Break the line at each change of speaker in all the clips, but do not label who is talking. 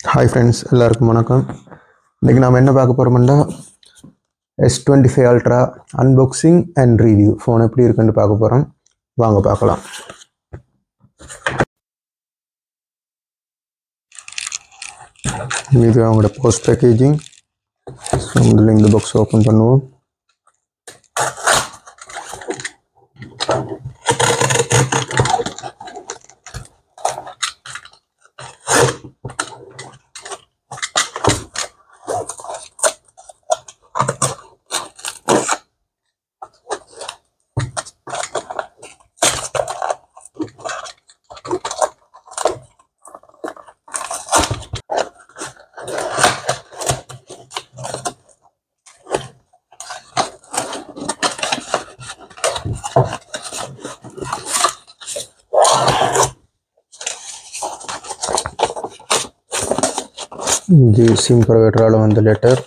Hi friends, எல்லாருக்கும் வணக்கம். இன்றைக்கி நாம் என்ன பார்க்க போகிறோம்னா S25 Ultra unboxing and review. Phone எப்படி இருக்குன்னு பார்க்க போகிறோம். வாங்க பார்க்கலாம். இது அவங்களோட போஸ்ட் பேக்கேஜிங். முதல்ல இந்த பாக்ஸ் ஓப்பன் பண்ணுவோம். இது சிம் ப்ரொவைடரால் வந்த லெட்டர்.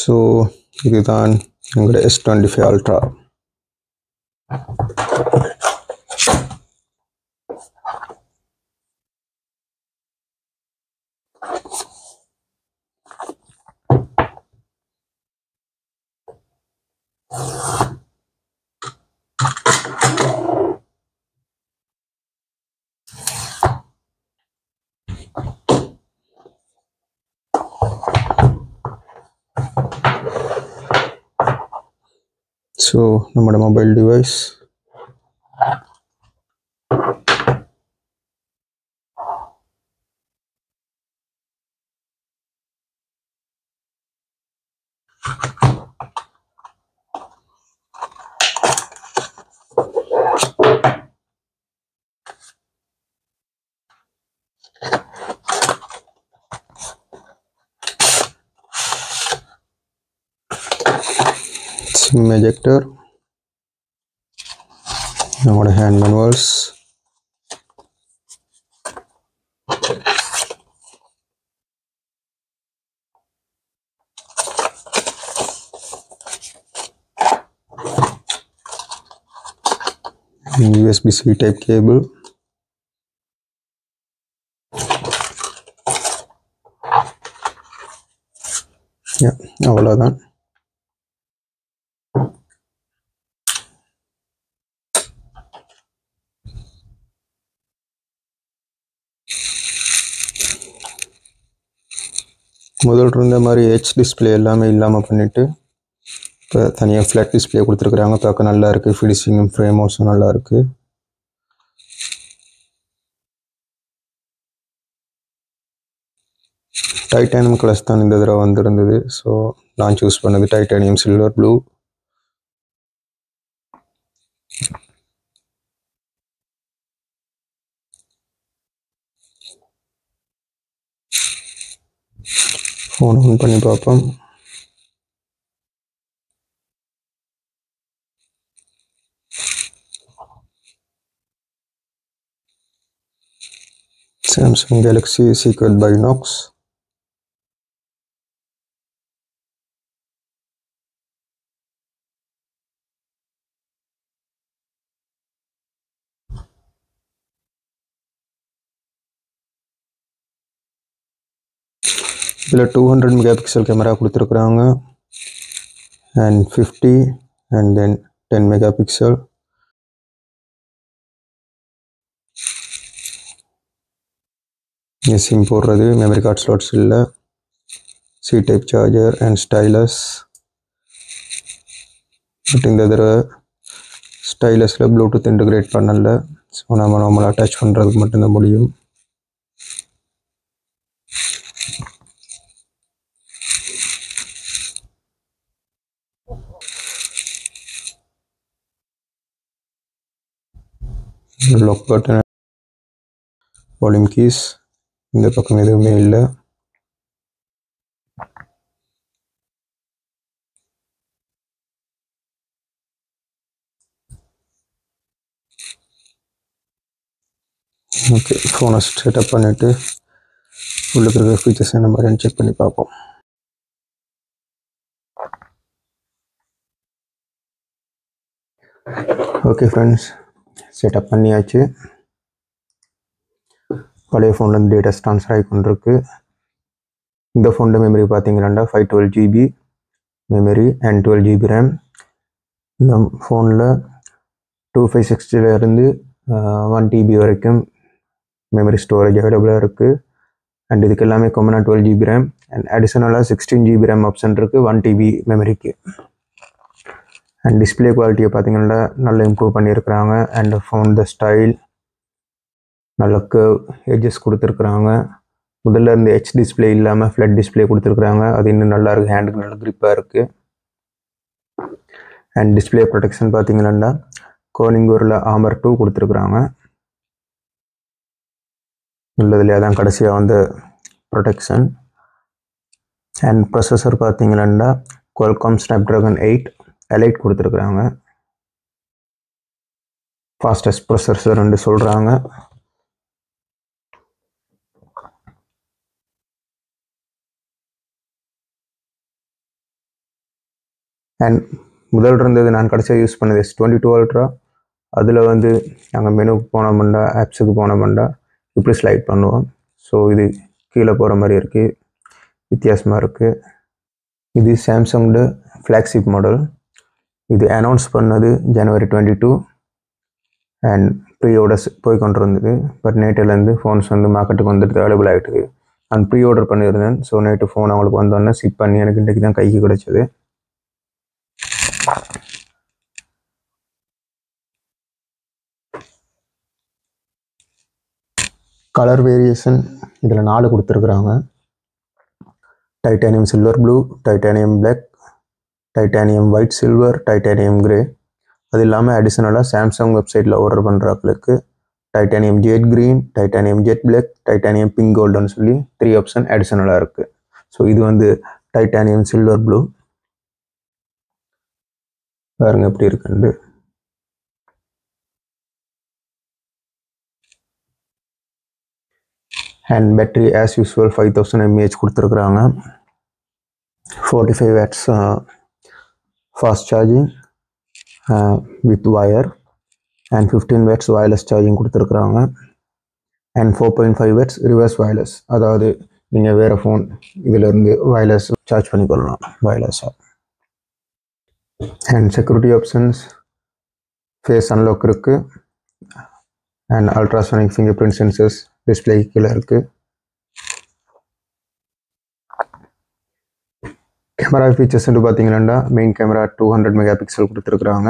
ஸோ இதுதான் எங்களோட S25 Ultra. ஸோ நம்மளோட மொபைல் டிவைஸ் SIM ejector, நம்மளோட hand manuals, USB-C type cable, அவ்வளோதான். முதல் இருந்த மாதிரி ஹெச் டிஸ்பிளே எல்லாமே இல்லாமல் பண்ணிவிட்டு இப்போ தனியாக ஃப்ளாட் டிஸ்பிளே கொடுத்துருக்குறாங்க. பார்க்க நல்லா இருக்குது. ஃபினிஷிங்கும் ஃப்ரேம் ஹவுஸும் நல்லா இருக்குது. டைட்டானியம் கலர்ஸ் தான் இந்த தடவை வந்துருந்தது. ஸோ நான் சூஸ் பண்ணது titanium silver blue. Phone on பண்ணி பார்ப்போம். Samsung Galaxy Sequel by Knox. இதில் 200 மெகாபிக்சல் கேமரா கொடுத்துருக்குறாங்க, and 50 and then 10 megapixel. SIM போடுறது, மெமரி கார்டு ஸ்லாட்ஸ் இல்லை, C type charger and stylus. But இந்த தடவை ஸ்டைலஸில் ப்ளூடூத் இன்டகிரேட் பண்ணல. ஸோ நம்ம நார்மல் அட்டாச் பண்ணுறதுக்கு மட்டும்தான் முடியும். Lock button, volume keys. இந்த பக்கம் எதுவுமே இல்லை. ஓகே, ஃபோனை செட்டப் பண்ணிவிட்டு உள்ளுக்கு இருக்கிற ஃபீச்சர்ஸ் என்ன மாதிரின்னு செக் பண்ணி பார்ப்போம். ஓகே ஃப்ரெண்ட்ஸ், செட்டப் பண்ணியாச்சு. பழைய ஃபோன்லேருந்து டேட்டாஸ் ட்ரான்ஸ்ஃபர் ஆகி கொண்டிருக்கு. இந்த ஃபோனில் மெமரி பார்த்தீங்கன்னா 512 GB memory and 12 GB RAM. இந்த ஃபோனில் 2560 1 TB வரைக்கும் மெமரி ஸ்டோரேஜ் அவைலபிளாக இருக்குது. அண்ட் இதுக்கு எல்லாமே காமனாக 12 GB ரேம் அண்ட் அடிஷனலாக 16 GB ரேம் ஆப்ஷன் இருக்குது 1 TB மெமரிக்கு. அண்ட் டிஸ்பிளே குவாலிட்டியை பார்த்தீங்கன்னா நல்லா இம்ப்ரூவ் பண்ணியிருக்கிறாங்க. அண்ட் ஃபோன் த ஸ்டைல் நல்ல கர்வ் எட்ஜஸ் கொடுத்துருக்குறாங்க. முதல்ல இருந்து ஹெச் டிஸ்பிளே இல்லாமல் ஃப்ளட் டிஸ்பிளே கொடுத்துருக்குறாங்க. அது இன்னும் நல்லா இருக்குது, ஹேண்டுக்கு நல்ல க்ரிப்பாக இருக்குது. அண்ட் டிஸ்பிளே ப்ரொடெக்ஷன் பார்த்தீங்கன்னா கோனிங் ஒரு ஆமர் 2 கொடுத்துருக்குறாங்க. உள்ளதுலேயே தான் கடைசியாக வந்து ப்ரொடெக்ஷன். அண்ட் ப்ரொசஸர் பார்த்தீங்கன்னா Qualcomm Snapdragon 8 Elite கொடுத்துருக்குறாங்க. ஃபாஸ்டஸ்ட் ப்ரொசஸர்னு சொல்கிறாங்க. அண்ட் முதல் இருந்தது நான் கடைசியாக யூஸ் பண்ணது S22 Ultra. அதில் வந்து நாங்கள் மெனுக்கு போனோம்னா, ஆப்ஸுக்கு போனோம்னா இப்படி ஸ்லைட் பண்ணுவோம். ஸோ இது கீழே போகிற மாதிரி இருக்குது, வித்தியாசமாக இருக்குது. இது சாம்சங்கோட ஃப்ளாக்ஷிப் மாடல். இது அனௌன்ஸ் பண்ணது January 22 அண்ட் ப்ரீ ஆர்டர்ஸ் போய் கொண்டு இருந்தது. பட் நேட்டிலேருந்து ஃபோன்ஸ் வந்து மார்க்கெட்டுக்கு வந்துட்டு அவைலபிள் ஆகிட்டுது. நான் ப்ரீ ஆர்டர் பண்ணியிருந்தேன். ஸோ நேற்று ஃபோன் அவங்களுக்கு வந்தோடனே ஷிப் பண்ணி எனக்கு இன்றைக்கு தான் கைக்கு கிடச்சிது. கலர் வேரியேஷன் இதில் 4 கொடுத்துருக்குறாங்க. Titanium silver blue, titanium black, titanium white silver, titanium grey. அது இல்லாமல் அடிஷனலாக சாம்சங் வெப்சைட்டில் ஆர்டர் பண்ணுறவங்களுக்கு titanium jet green, titanium jet black, titanium pink கோல்டுன்னு சொல்லி 3 ஆப்ஷன் அடிஷனலாக இருக்குது. ஸோ இது வந்து டைட்டானியம் சில்வர் ப்ளூ. பாருங்க எப்படி இருக்குண்டு. And battery as usual 5000 mAh கொடுத்துருக்குறாங்க. 45 watts fast charging with wire and 15 watts wireless charging கொடுத்துருக்குறாங்க. அண்ட் 4.5 watts ரிவர்ஸ் வயர்லெஸ், அதாவது நீங்கள் வேறு ஃபோன் இதிலேருந்து வயர்லெஸ் சார்ஜ் பண்ணிக்கொள்ளலாம் வயர்லெஸ்ஸாக. And security options face unlock இருக்குது. And ultrasonic fingerprint sensors display கீழே இருக்குது. கேமரா ஃபீச்சர்ஸ்ன்னு பார்த்தீங்கன்னா மெயின் கேமரா 200 மெகாபிக்சல் கொடுத்துருக்குறாங்க.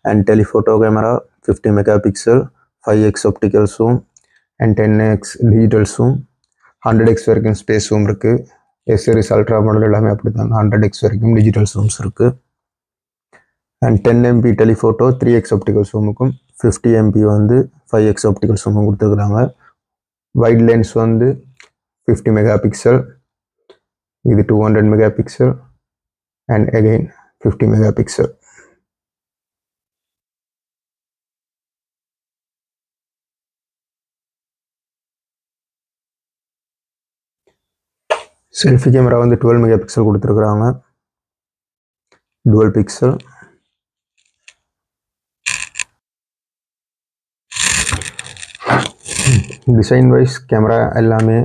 And telephoto camera 50 megapixel, 5x optical zoom and 10x digital zoom, 100x வரைக்கும் ஸ்பேஸ் ஜூம் இருக்குது. எஸ் சீரிஸ் அல்ட்ரா மாடல் எல்லாமே அப்படி தான் 100x வரைக்கும் டிஜிட்டல் ஜூம்ஸ் இருக்குது. And 10 MP telephoto 3x optical ஜூமுக்கும் 50 MP வந்து 5x ஆப்டிக்கல் ஜூமும் கொடுத்துருக்குறாங்க. வைட் லென்ஸ் வந்து 50 மெகாபிக்சல், இது 200 megapixel and again 50 megapixel. Selfie camera வந்து 12 மெகாபிக்சல் கொடுத்துருக்குறாங்க, dual pixel. Design wise camera எல்லாமே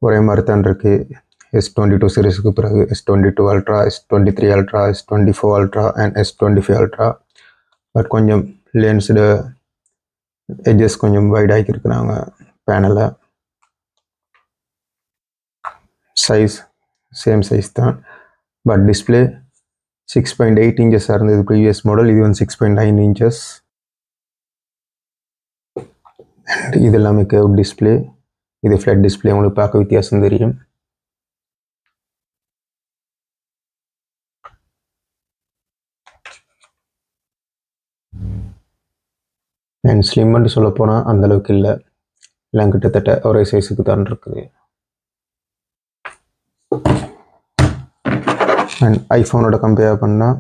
ஒரே மாதிரி தான் இருக்குது. S22 சீரீஸுக்கு பிறகு S22 Ultra, S23 Ultra, S24 Ultra and S25 Ultra. But கொஞ்சம் லென்ஸோட எட்ஜஸ் கொஞ்சம் வைட் ஆகியிருக்கிறாங்க பேனலில். சைஸ் சேம் சைஸ் தான், பட் டிஸ்பிளே 6.8 inches இருந்தது ப்ரீவியஸ் மாடல். இது வந்து 6.9 inches. அண்ட் இது எல்லாமே கேர்வ் டிஸ்பிளே, இது ஃப்ளாட் டிஸ்பிளே. உங்களுக்கு பார்க்க வித்தியாசம் தெரியும். அண்ட் ஸ்லிம்மென்று சொல்ல போனால் அந்தளவுக்கு இல்லை, எல்லாம் கிட்டத்தட்ட ஒரே சைஸுக்கு தான் இருக்குது. அண்ட் ஐஃபோனோட கம்பேர் பண்ணால்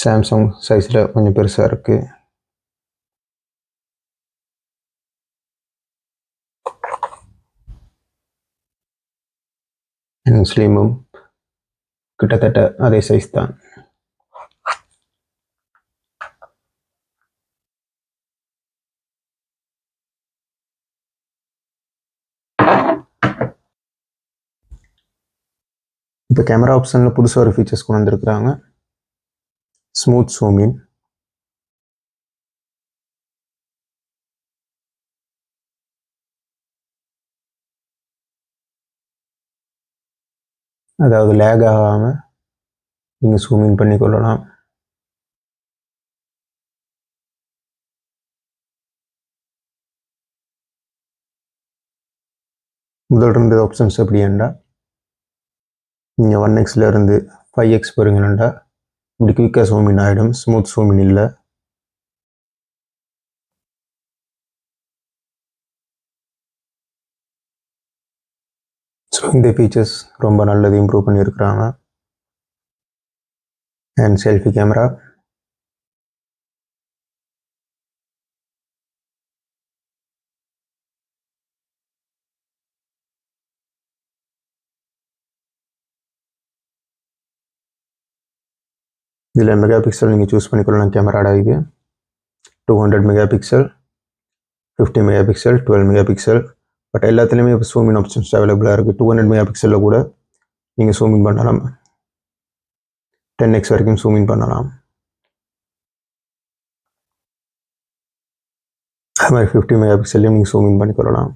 சாம்சங் சைஸில் கொஞ்சம் பெருசாக இருக்குது. அண்ட் ஸ்லிமும் கிட்டத்தட்ட அதே சைஸ் தான். இப்போ கேமரா ஆப்ஷனில் புதுசாக ஒரு ஃபீச்சர்ஸ் கொண்டு வந்திருக்கிறாங்க. Smooth zoom in. அதாவது லேக் ஆகாமல் நீங்கள் ஜூம் இன் பண்ணிக்கொள்ளலாம். முதல் 2 ஆப்ஷன்ஸ் எப்படி என்றால், நீங்கள் 1x இருந்து 5x போகிறீங்கன்னா இப்படி குயிக்காக ஜூம் இன் ஆகிடும். ஸ்மூத் ஜூம் இன் இல்லை. ஸோ இந்த ஃபீச்சர்ஸ் ரொம்ப நல்லது, இம்ப்ரூவ் பண்ணியிருக்கிறாங்க. And selfie camera. இதில் மெகா பிக்சல் நீங்கள் சூஸ் பண்ணிக்கொள்ளலாம். கேமராடா இது 200 mega pixel, 50 mega pixel, 12 mega pixel. But எல்லாத்துலேயுமே இப்போ ஜூம் இன் ஆப்ஷன்ஸ் அவைலபிளாக இருக்குது. 200 மெகா பிக்சலில் கூட நீங்கள் ஜூம் இன் பண்ணலாம். 10x வரைக்கும் ஜூம் இன் பண்ணலாம். அது மாதிரி 50 மெகா பிக்சல்லையும் நீங்கள் ஜூம் இன் பண்ணிக்கொள்ளலாம்.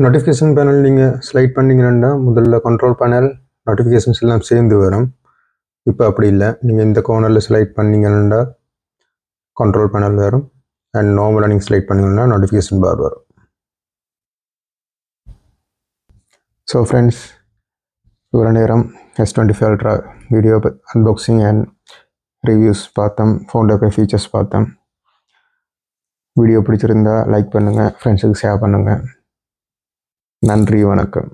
நோட்டிஃபிகேஷன் பேனல் நீங்கள் ஸ்லைட் பண்ணிங்கன்னா முதல்ல கண்ட்ரோல் பேனல் நோட்டிஃபிகேஷன்ஸ் எல்லாம் சேர்ந்து வரும். இப்போ அப்படி இல்லை. நீங்கள் இந்த கோர்னரில் ஸ்லைட் பண்ணிங்கன்னா கண்ட்ரோல் பேனல் வரும். அண்ட் நார்மலாக நீங்கள் ஸ்லைட் பண்ணிங்கன்னா நோட்டிஃபிகேஷன் பார் வரும். ஸோ ஃப்ரெண்ட்ஸ், இவ்வளோ நேரம் S25 Ultra video unboxing and reviews பார்த்தோம். ஃபோனோட ஃபீச்சர்ஸ் பார்த்தோம். வீடியோ பிடிச்சிருந்தா லைக் பண்ணுங்கள், ஃப்ரெண்ட்ஸுக்கு ஷேர் பண்ணுங்கள். நன்றி, வணக்கம்.